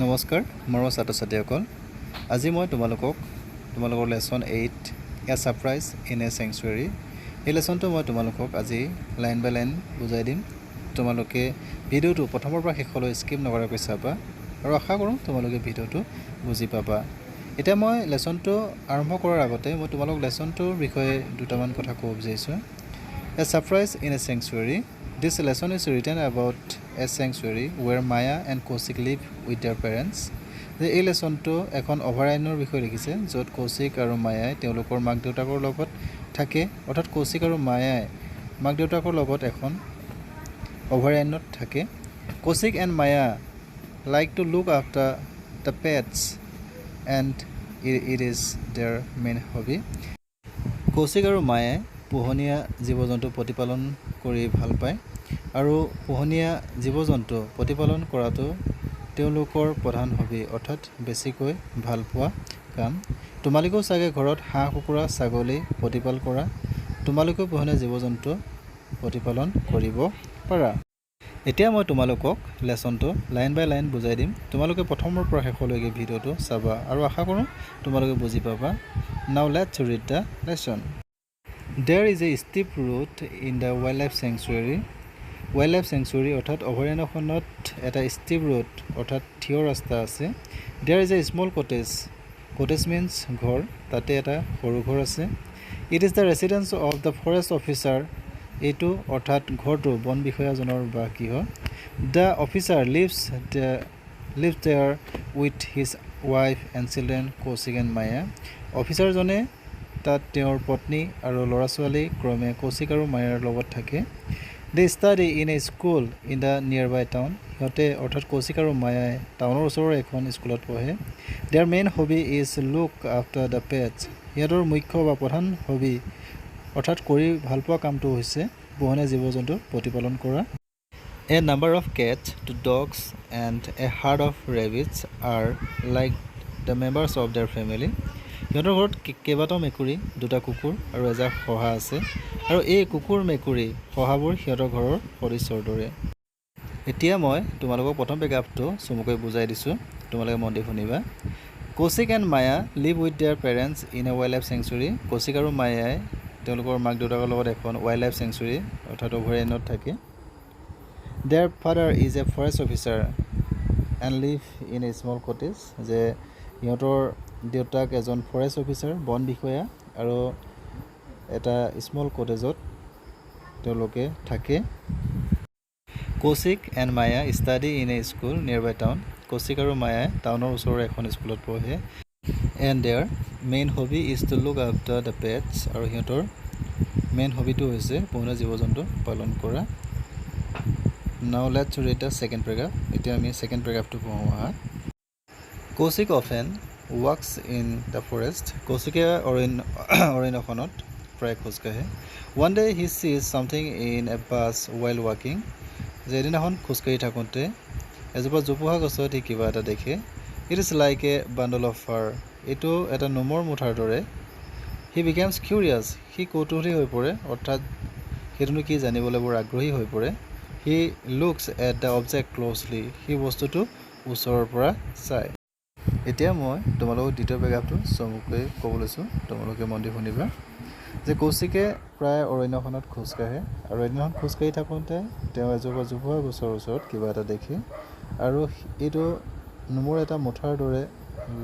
নমস্কাৰ মোৰ ছাত্ৰ ছাত্ৰীসকল আজি মই তোমালোকৰ lesson 8 A surprise in a স্যাংচুৱেৰী এই লেসনটো মই তোমালোকক আজি লাইন বাই লাইন বুজাই দিম তোমালোকে ভিডিওটো প্ৰথমৰ পৰা শেষলৈ স্কিপ নকৰাকৈ চাবা আৰু আশা কৰোঁ তোমালোকে ভিডিওটো বুজি পাবা এতিয়া মই লেসনটো আৰম্ভ কৰাৰ আগতে মই তোমালোক লেসনটোৰ বিষয়ে দুটামান কথা ক'ব বিচাৰিছোঁ a surprise in a sanctuary This lesson is written about a sanctuary where Maya and Kosik live with their parents. এই লেসনটো এখন অভয়াৰণ্যৰ বিষয়ে লিখিছে য'ত কৌশিক আৰু মায়াই তেওঁলোকৰ মাক দেউতাকৰ লগত থাকে অৰ্থাৎ কৌশিক আৰু মায়াই মাক দেউতাকৰ লগত এখন অভয়াৰণ্যত থাকে Kaushik and Maya like to look after the pets and it is their main hobby. Kaushik আৰু মায়াই পোহনীয়া জীৱ-জন্তু প্ৰতিপালন কৰি ভাল পায় আৰু পোহনীয়া জীৱ-জন্তু প্ৰতিপালন কৰাটো তেওঁলোকৰ প্ৰধান হবি অৰ্থাৎ বেছিকৈ ভাল পোৱা কাম তোমালোকেও চাগে ঘৰত হাঁহ কুকুৰা ছাগলী প্ৰতিপাল কৰা তোমালোকেও পোহনীয়া জীৱ-জন্তু প্ৰতিপালন কৰিব পাৰা এতিয়া মই তোমালোকক লেসনটো লাইন বাই লাইন বুজাই দিম তোমালোকে প্ৰথমৰ পৰা শেষলৈকে ভিডিওটো চাবা আৰু আশা কৰোঁ তোমালোকে বুজি পাবা Now let's read the lesson There is a steep route in the wildlife sanctuary. Wildlife sanctuary অৰ্থাৎ অভয়াৰণ্যখনত এটা steep road অৰ্থাৎ থিয় ৰাস্তা আছে. There is a small cottage. Cottage means ঘৰ তাতে এটা সৰু ঘৰ আছে. It is the residence of the forest officer. এইটো অৰ্থাৎ ঘৰটো বন বিষয়াজনৰ বাসগৃহ. The officer lives there with his wife and children Kosik and Maya. অফিচাৰজনে তাত তেওঁৰ পত্নী আৰু ল'ৰা ছোৱালী ক্ৰমে কৌশিক আৰু মায়াৰ লগত থাকে They study in a school in the nearby town সিহঁতে অৰ্থাৎ কৌশিক আৰু মায়াই টাউনৰ ওচৰৰ এখন স্কুলত পঢ়ে Their main hobby is look after the pets সিহঁতৰ মুখ্য বা প্ৰধান হবি অৰ্থাৎ কৰি ভাল পোৱা কামটো হৈছে পোহনীয়া জীৱ-জন্তু প্ৰতিপালন কৰা A number of cats, 2 dogs and a herd of rabbits are like the members of their family সিহঁতৰ ঘৰত কেইবাটাও মেকুৰী দুটা কুকুৰ আৰু এজাক শহা আছে আৰু এই কুকুৰ মেকুৰী শহাবোৰ সিহঁতৰ ঘৰৰ সদস্যৰ দৰে এতিয়া মই তোমালোকক প্ৰথম পেৰাগ্ৰাফটো চমুকৈ বুজাই দিছোঁ তোমালোকে মন দি শুনিবা Kaushik and Maya live with their parents in a wildlife sanctuary Kaushik আৰু মায়াই তেওঁলোকৰ মাক দেউতাকৰ লগত এখন wildlife sanctuary অৰ্থাৎ অভয়াৰণ্যত থাকে Their father is a forest officer and live in a small cottage যে সিহঁতৰ দেউতাক এজন ফৰেষ্ট অফিচাৰ বন বিষয়া আৰু এটা স্মল কটেজত তেওঁলোকে থাকে Kaushik and Maya study in a school nearby town Kaushik আৰু মায়াই টাউনৰ ওচৰৰ এখন স্কুলত পঢ়ে and their main hobby is to look after the pets আৰু সিহঁতৰ মেইন হবিটো হৈছে পোহনীয়া জীৱ-জন্তু পালন কৰা Now let's read the second paragraph এতিয়া আমি second paragraphটো পঢ়ো আহা Kaushik often walks in the forest কৌশিকে অৰণ্যখনত প্ৰায় খোজ কাঢ়ে one day he sees something in a bush while walking যেদিনাখন খোজ কাঢ়ি থাকোঁতে এজোপা জোপোহা গছত সি কিবা এটা দেখে it is like a bundle of fur এইটো এটা নোমৰ মুঠাৰ দৰে he becomes curious সি কৌতূহলী হৈ পৰে অৰ্থাৎ সেইটোনো কি জানিবলৈ বৰ আগ্ৰহী হৈ পৰে he looks at the object closely সি বস্তুটো ওচৰৰ পৰা চায় এতিয়া মই তোমালোকক দ্বিতীয় পেৰাগ্ৰাফটো চমুকৈ ক'ব লৈছোঁ তোমালোকে মন দি শুনিবা যে কৌশিকে প্ৰায় অৰণ্যখনত খোজ কাঢ়ে আৰু এদিনাখন খোজ কাঢ়ি থাকোঁতে তেওঁ এজোপা জোপোহা গছৰ ওচৰত কিবা এটা দেখে আৰু এইটো নোমৰ এটা মুঠাৰ দৰে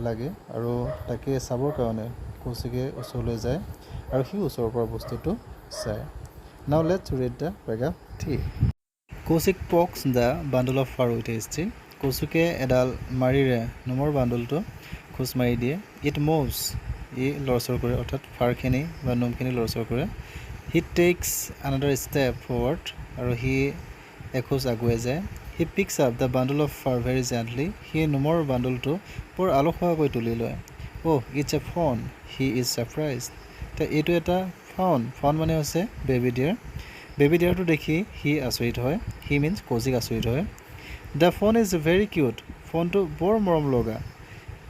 লাগে আৰু তাকে চাবৰ কাৰণে কৌশিকে ওচৰলৈ যায় আৰু সি ওচৰৰ পৰা বস্তুটো চায় Now let's read the paragraph 3 Kaushik pokes the bundle of fur with his stick কৌশিকে এডাল মাৰিৰে নোমৰ বাণ্ডলটো খোজ মাৰি দিয়ে ইট মুভছ ই লৰচৰ কৰে অৰ্থাৎ ফাৰখিনি বা নোমখিনি লৰচৰ কৰে he takes another step forward আৰু সি এখোজ আগুৱাই যায় he picks up the bundle of fur very gently সি নোমৰ বাণ্ডলটো বৰ আলসুৱাকৈ তুলি লয় it's a fawn he is surprise এইটো এটা ফাউন মানে হৈছে বেবী ডিয়াৰটো দেখি সি আচৰিত হয় হি মিনছ কৌশিক আচৰিত হয় The phone is very cute. ফোনটো বৰ মৰম লগা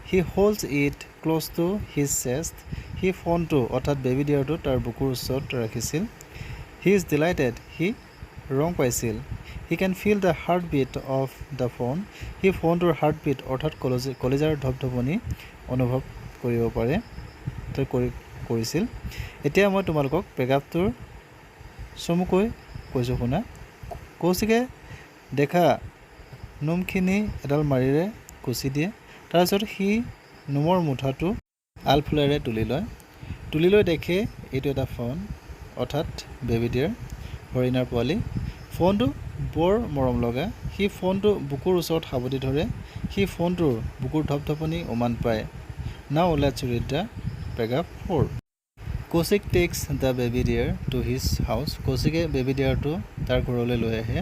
He holds it close to his chest. সি ফোনটো অৰ্থাৎ বেবী ডিয়াৰটো তাৰ বুকুৰ ওচৰত ৰাখিছিল He is delighted. সি ৰং পাইছিল। He can feel the heartbeat of the fawn. সি ফোনটোৰ হাৰ্টবিট অৰ্থাৎ কলিজাৰ ধপধপনি অনুভৱ কৰিব পাৰে কৰিছিল। এতিয়া মই তোমালোকক পেগাপটোৰ চমুকৈ কৈছোঁ শুনা। কৌশিকে দেখা নোমখিনি এডাল মাৰিৰে কুচি দিয়ে। তাৰপিছত সি নোমৰ মুঠাটো আলফুলেৰে তুলি লৈ দেখে এইটো এটা ফোন, অৰ্থাৎ বেবী ডিয়াৰ, হৰিণাৰ পোৱালি। ফোনটো বৰ মৰম লগা। সি ফোনটো বুকুৰ ওচৰত সাৱটি ধৰে। সি ফোনটোৰ বুকুৰ ধপধপনি উমান পায়। Now let's read the paragraph 4. Kaushik takes the baby deer to his house. কৌশিকে বেবী ডিয়াৰটো তাৰ ঘৰলৈ লৈ আহে।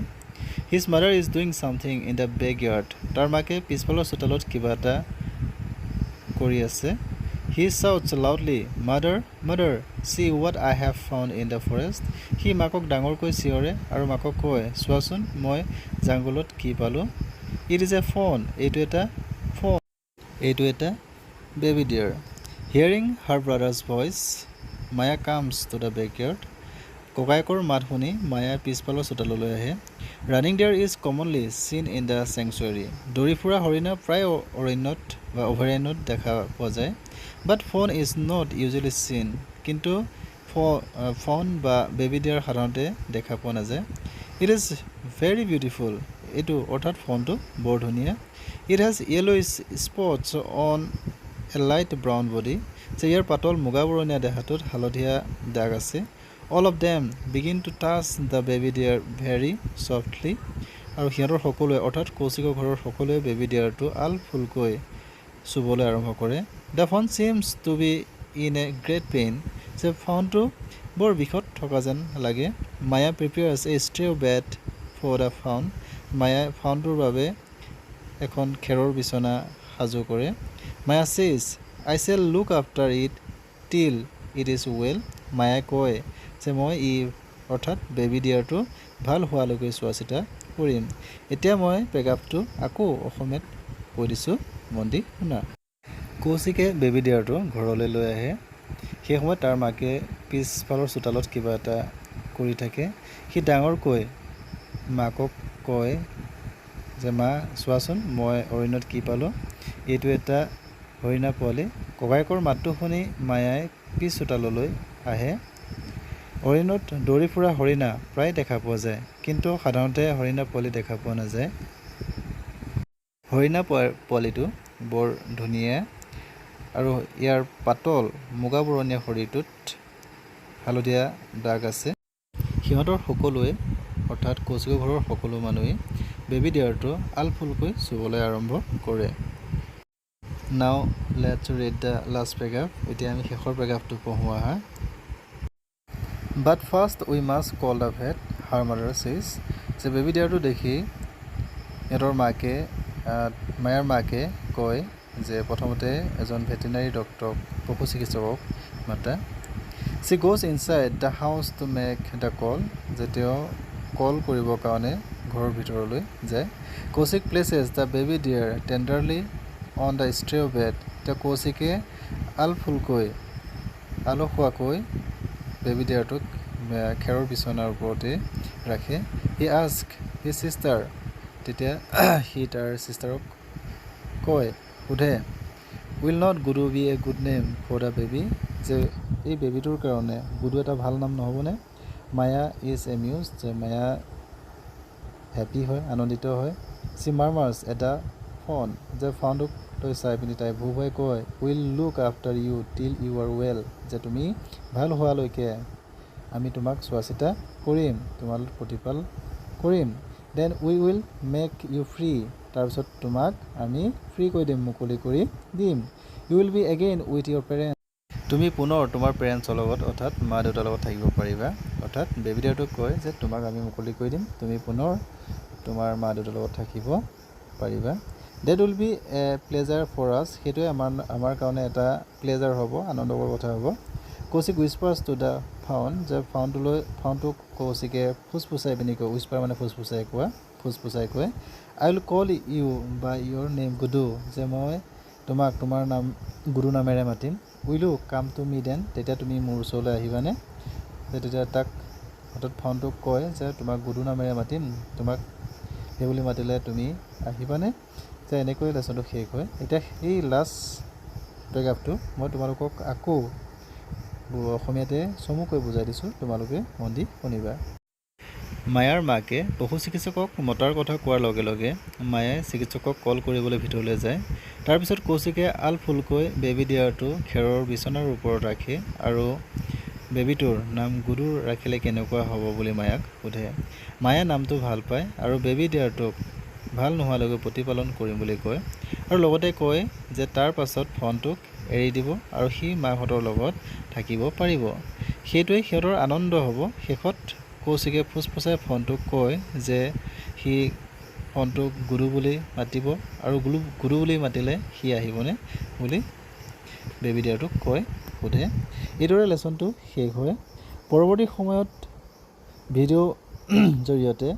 His mother is doing something in the backyard. তাৰ মাকে পিছফালৰ চোতালত কিবা এটা কৰি আছে। He shouts loudly, mother mother, see what I have found in the forest. সি মাকক ডাঙৰকৈ চিঞৰে আৰু মাকক কয়, চোৱাচোন মই জাংগলত কি পালোঁ। It is a phone. এইটো এটা baby dear. Hearing her brothers voice, Maya comes to the backyard. ককায়েকৰ মাত শুনি মায়া পিছফালৰ চোতাললৈ আহে। ৰানিং ডিয়াৰ ইজ কমনলি চিন ইন দ্য চেংচুৱেৰী. দৌৰি ফুৰা হৰিণা প্ৰায় অৰণ্যত বা অভয়াৰণ্যত দেখা পোৱা যায়। বাট ফোন ইজ নট ইউজুৱেলি চিন. কিন্তু ফোন বা বেবী ডিয়াৰ সাধাৰণতে দেখা পোৱা নাযায়। It is very beautiful. এইটো অৰ্থাৎ ফোনটো বৰ ধুনীয়া। It has yellowish spots on a light brown body. যে ইয়াৰ পাতল মুগা বৰণীয়া দেহাটোত হালধীয়া দাগ আছে। All of them begin to touch the baby deer very softly. আৰু সিহঁতৰ সকলোৱে অৰ্থাৎ কৌশিকৰ ঘৰৰ সকলোৱে বেবী ডিয়াৰটো আলফুলকৈ চুবলৈ আৰম্ভ কৰে। The fawn seems to be in a great pain. যে ফোনটো বৰ বিষত থকা যেন লাগে। Maya prepares a straw bed for the fawn. মায়াই ফাউনটোৰ বাবে এখন খেৰৰ বিচনা সাজু কৰে। Maya says, I shall look after it till it is well. মায়াই কয় যে মই অৰ্থাৎ বেবী ডিয়াৰটো ভাল হোৱালৈকে চোৱা চিতা কৰিম। এতিয়া মই পেগাপটো আকৌ অসমীয়াত কৈ দিছোঁ, মন দি শুনা। কৌশিকে বেবী ডিয়াৰটো ঘৰলৈ লৈ আহে। সেই সময়ত তাৰ মাকে পিছফালৰ চোতালত কিবা এটা কৰি থাকে। সি ডাঙৰকৈ মাকক কয় যে মা চোৱাচোন মই অৰণ্যত কি পালোঁ। এইটো এটা হৰিণা পোৱালি। ককায়েকৰ মাতটো শুনি মায়াই পিছ চোতাললৈ আহে। অৰণ্যত দৌৰি ফুৰা হৰিণা প্ৰায় দেখা পোৱা যায়, কিন্তু সাধাৰণতে হৰিণা পোৱালি দেখা পোৱা নাযায়। হৰিণা পোৱালিটো বৰ ধুনীয়া আৰু ইয়াৰ পাতল মুগা বৰণীয়া শৰীৰটোত হালধীয়া দাগ আছে। সিহঁতৰ সকলোৱে অৰ্থাৎ কৌশিকৰ ঘৰৰ সকলো মানুহেই বেবী ডিয়াৰটো আলফুলকৈ চুবলৈ আৰম্ভ কৰে। Now let's read the last paragraph. এতিয়া আমি শেষৰ পেগাপটো পঢ়োঁ আহা। But first we must call the vet, her mother says. যে বেবী ডিয়াৰটো দেখি সিহঁতৰ মায়াৰ মাকে কয় যে প্ৰথমতে এজন ভেটেনাৰী ডক্টৰক, পশু চিকিৎসকক মাতা। She goes inside the house to make the call. যে তেওঁ কল কৰিবৰ কাৰণে ঘৰৰ ভিতৰলৈ যায়। Kaushik places the baby deer tenderly on the straw bed. তেওঁ কৌশিকে আলসুৱাকৈ বেবী ডিয়াৰটোক খেৰৰ বিচনাৰ ওপৰতে ৰাখে। He ask his sister. তেতিয়া সি তাৰ ছিষ্টাৰক সোধে, will not Gudu be a good name for the baby. যে এই বেবীটোৰ কাৰণে গুডু এটা ভাল নাম নহ'বনে? মায়া ইজ এমিউজ. যে মায়া হেপী হয়, আনন্দিত হয়। চি মাৰ্মাৰ্ছ এটা ফোন. যে ফোনটোক তই চাই পিনি তাই ভুভাই কয়, উইল লুক আফটাৰ ইউ টিল ইউ আৰ ৱেল. যে তুমি ভাল হোৱালৈকে আমি তোমাক চোৱা চিতা কৰিম, তোমাৰ প্ৰতিপাল কৰিম। Then we will make you free. তাৰপিছত তোমাক আমি ফ্ৰী কৰি দিম, মুকলি কৰি দিম। You will be again with your parents. তুমি পুনৰ তোমাৰ পেৰেণ্টছৰ লগত অৰ্থাৎ মা দেউতাৰ লগত থাকিব পাৰিবা। অৰ্থাৎ বেবী ডিয়াৰটোক কয় যে তোমাক আমি মুকলি কৰি দিম, তুমি পুনৰ তোমাৰ মা দেউতাৰ লগত থাকিব পাৰিবা। That will be a pleasure for us. সেইটোৱে আমাৰ কাৰণে এটা প্লেজাৰ হ'ব, আনন্দকৰ কথা হ'ব। Kaushik whispers to the fawn. যে ফাউনটোক কৌশিকে ফুচফুচাই পিনি কয়, উইচপাৰ মানে ফুচফুচাই কয়, I will call you by your name Gudu. যে মই তোমাক তোমাৰ নাম গুডু নামেৰে মাতিম। Will you come to me then. তেতিয়া তুমি মোৰ ওচৰলৈ আহিবানে? তেতিয়া তাক অৰ্থাৎ ফোনটোক কয় যে তোমাক গুডু নামেৰে মাতিম, তোমাক সেই বুলি মাতিলে তুমি আহিবানে? যে এনেকৈ লেচনটো শেষ হয়। এতিয়া এই লাষ্ট পেৰাগ্ৰাফটো মই তোমালোকক আকৌ অসমীয়াতে চমুকৈ বুজাই দিছোঁ, তোমালোকে মন দি শুনিবা। মায়াৰ মাকে পশু চিকিৎসকক মতাৰ কথা কোৱাৰ লগে লগে মায়াই চিকিৎসকক কল কৰিবলৈ ভিতৰলৈ যায়। তাৰপিছত কৌশিকে আলফুলকৈ বেবী ডিয়াৰটো খেৰৰ বিচনাৰ ওপৰত ৰাখে আৰু বেবীটোৰ নাম গুডু ৰাখিলে কেনেকুৱা হ'ব বুলি মায়াক সোধে। মায়ে নামটো ভাল পায় আৰু বেবী ডিয়াৰটোক ভাল নোহোৱালৈকে প্ৰতিপালন কৰিম বুলি কয় আৰু লগতে কয় যে তাৰ পাছত ফোনটোক এৰি দিব আৰু সি মাকহঁতৰ লগত থাকিব পাৰিব। সেইটোৱে সিহঁতৰ আনন্দ হ'ব। শেষত কৌশিকে ফুচফুচাই ফোনটোক কয় যে সি ফোনটোক গুডু বুলি মাতিব আৰু গুডু বুলি মাতিলে সি আহিবনে বুলি বেবী ডিয়াৰটোক সোধে। এইদৰে লেচনটো শেষ হয়। পৰৱৰ্তী সময়ত ভিডিঅ' জৰিয়তে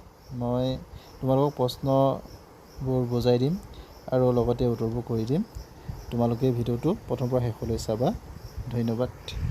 মই তোমালোকক প্ৰশ্নবোৰ বুজাই দিম আৰু লগতে উত্তৰবোৰ কৰি দিম। তোমালোকে ভিডিঅ'টো প্ৰথমৰ পৰা শেষলৈ চাবা। ধন্যবাদ।